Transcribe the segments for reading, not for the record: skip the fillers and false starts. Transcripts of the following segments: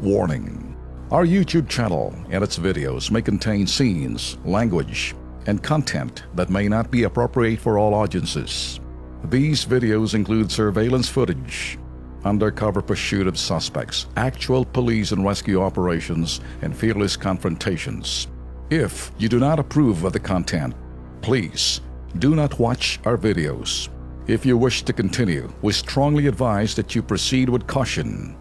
Warning. Our YouTube channel and its videos may contain scenes, language, and content that may not be appropriate for all audiences. These videos include surveillance footage, undercover pursuit of suspects, actual police and rescue operations, and fearless confrontations. If you do not approve of the content, please do not watch our videos. If you wish to continue, we strongly advise that you proceed with caution.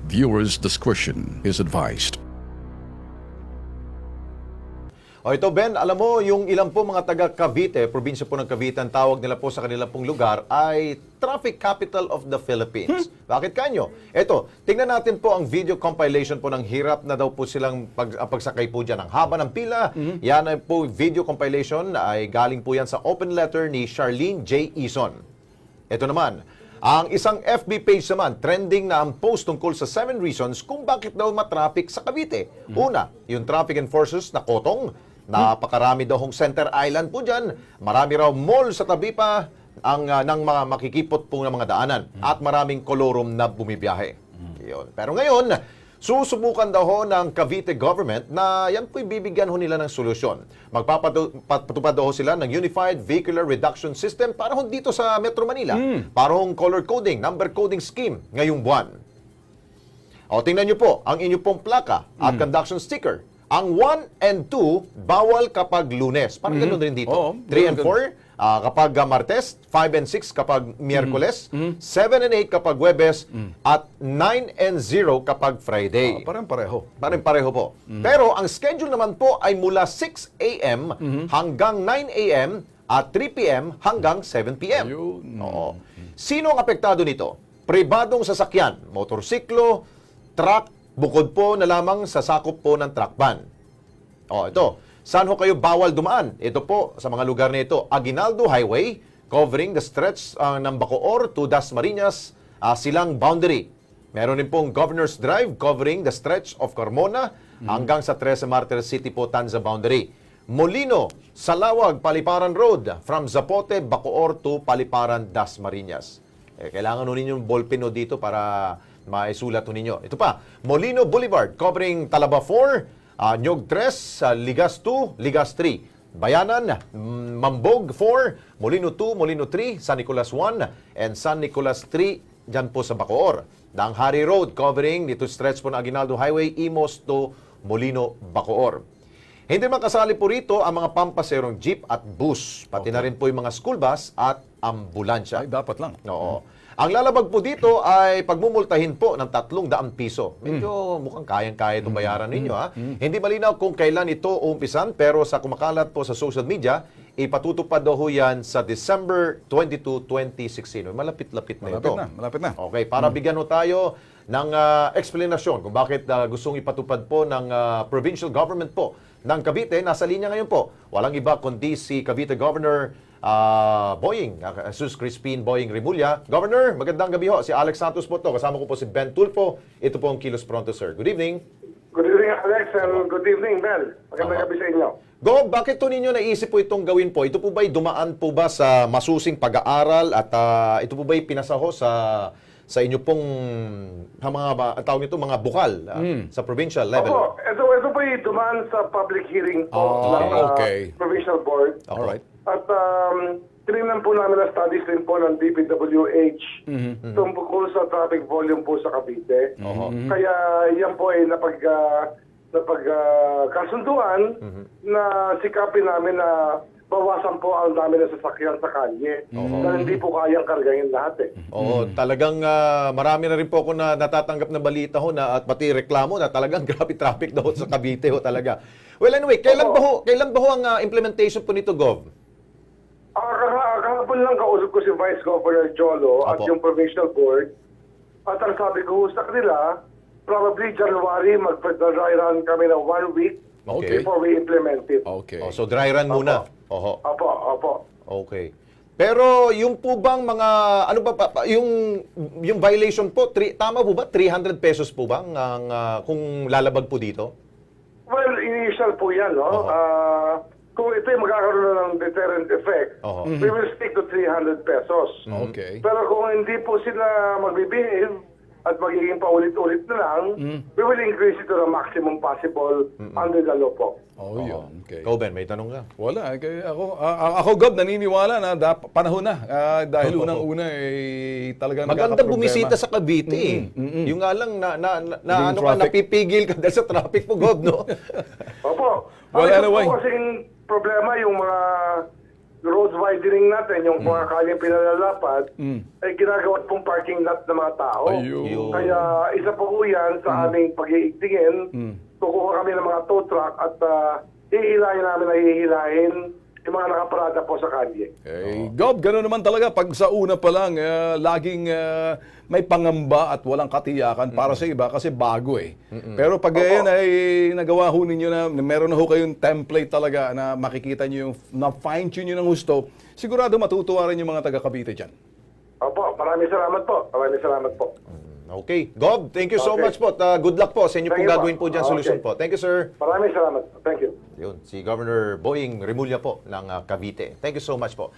Viewers' discretion is advised. O ito Ben, alam mo yung ilang po mga taga Cavite, probinsya po ng Cavite, ang tawag nila po sa kanilang pong lugar ay Traffic Capital of the Philippines. Bakit kanyo? Ito, tingnan natin po ang video compilation po ng hirap na daw po silang pagsakay po dyan. Ang haba ng pila, yan ay po video compilation ay galing po yan sa open letter ni Charlene J. Ison. Ito naman, ang isang FB page naman, trending na ang post tungkol sa 7 reasons kung bakit daw matraffic sa Cavite. Una, yung traffic enforcers na Kotong. Napakarami daw hong Center Island po dyan. Marami raw mall sa tabi pa ng mga makikipot po ng mga daanan. At maraming kolorum na bumibiyahe. Yun. Pero ngayon, susubukan daw ho ng Cavite government na yan po'y bibigyan ho nila ng solusyon. Magpapatupad daw ho sila ng Unified Vehicular Reduction System para ho dito sa Metro Manila. Para hong color coding, number coding scheme ngayong buwan. O, tingnan nyo po ang inyo pong plaka at conduction sticker. Ang 1 and 2, bawal kapag Lunes. Parang ganoon rin dito. 3 and 4, kapag Martes. 5 and 6 kapag Miyerkules. 7 and 8 kapag Huwebes. At 9 and 0 kapag Friday. Parang pareho. Parang pareho po. Pero ang schedule naman po ay mula 6 a.m. hanggang 9 a.m. at 3 p.m. hanggang 7 p.m. Oo. Sino ang apektado nito? Pribadong sasakyan, motorsiklo, truck, bukod po na lamang sa sakop po ng truck ban. O, ito. Saan ho kayo bawal dumaan? Ito po, sa mga lugar na ito. Aguinaldo Highway, covering the stretch ng Bacoor to Dasmariñas, silang boundary. Meron din pong Governor's Drive, covering the stretch of Carmona, hanggang sa Trece Martires City po, Tanza boundary. Molino, Salawag, Paliparan Road, from Zapote, Bacoor to Paliparan, Dasmariñas. Kailangan nun ninyo yung ballpen dito para maisulat ninyo. Ito pa, Molino Boulevard, covering Talaba 4, Nyog 3, Ligas 2, Ligas 3. Bayanan, Mambog 4, Molino 2, Molino 3, San Nicolas 1, and San Nicolas 3, dyan po sa Bacoor. Danghari Road, covering dito stretch po ng Aguinaldo Highway, Imos to Molino, Bacoor. Hindi man kasali po rito ang mga pampaserong jeep at bus, pati na rin po yung mga school bus at ambulansya. Ay, dapat lang. Oo. Ang lalabag po dito ay pagmumultahin po ng 300 piso. Medyo mukhang kayang-kaya itong bayaran ninyo. Hindi malinaw kung kailan ito umpisan, pero sa kumakalat po sa social media, ipatutupad daw ho yan sa December 22, 2016. Malapit-lapit na ito. Malapit na. Okay, para bigyan ho tayo ng explanation kung bakit gustong ipatupad po ng provincial government po ng Cavite. Nasa linya ngayon po, walang iba kundi si Cavite Governor Boying, Jesus Crispin Boying Rimulya. Governor, magandang gabi ho. Si Alex Santos po to. Kasama ko po si Ben Tulfo. Ito po ang Kilos Pronto, sir. Good evening. Good evening, Alex, and good evening, Bel. Magandang gabi sa inyo. Go, bakit to ninyo naisip po itong gawin po? Ito po ba'y dumaan po ba sa masusing pag-aaral at ito po ba'y pinasaho sa inyo pong mga tawag nito mga bukal sa provincial level? Opo, ito po'y dumaan sa public hearing po ng provincial board. Alright. At tinignan po namin ang studies din po ng DPWH tungkol sa traffic volume po sa Cavite. Kaya yan po ay napagkasunduan na sikapin namin na bawasan po ang dami ng sasakyan sa kalye. Dahil hindi po kayang kargahin lahat Oo, talagang marami na rin po ako na natatanggap na balita ho na at pati reklamo na talagang grabe traffic daw sa Cavite ho talaga. Well anyway, kailan ba ho ang implementation po nito, Gov? Kahapon lang kausap ko si Vice Governor Jolo at yung provincial board. At ang sabi ko sa kanila, probably January mag-dry run kami na 1 week before we implement it. Okay. So dry run muna. Opo. Okay. Pero yung po bang mga ano ba yung violation po, tama po ba 300 pesos po ba kung lalabag po dito? Well, initial po 'yan, no. Kung ito ay magkakaroon na ng deterrent effect, we will stick to 300 pesos. Okay. Pero kung hindi po sila magbibehave, at magiging paulit-ulit na lang, we will increase it to the maximum possible under the law po. Oh, yun. Okay. Ikaw, Ben, may tanong ka. Wala. Kaya ako, Gob, naniniwala na panahon na. Dahil unang-una, talagang Magandang nakakaproblema. bumisita sa Cavite. Yung nga lang, Yung traffic. napipigil ka dahil sa traffic po, Gob, no? Opo. Wala Ito na, way. po kasing problema yung mga road widening natin, yung mga kalyang pinalalapad, ay ginagawa pong parking lot ng mga tao. Ayun. Kaya isa po po yan sa aming pag-iigtingin. Kukuha kami ng mga tow truck at hihilahin namin na hihilahin yung mga nakaparada po sa kalye. Eh, Gob, gano'n naman talaga. Pag sa una pa lang, laging may pangamba at walang katiyakan para sa iba kasi bago eh. Pero pag yan ay nagawa ho ninyo na meron na ho kayong template talaga na makikita nyo yung na-fine-tune nyo ng gusto, sigurado matutuwa rin yung mga taga Cavite dyan. Opo, maraming salamat po. Maraming salamat po. Okay. Gob, thank you so Okay. much po. Good luck po sa inyo Thank pong you po. gagawin po dyan, Okay. solusyon po. Thank you, sir. Maraming salamat po. Thank you. Yun, si Governor Boying Remulla po ng Cavite. Thank you so much po.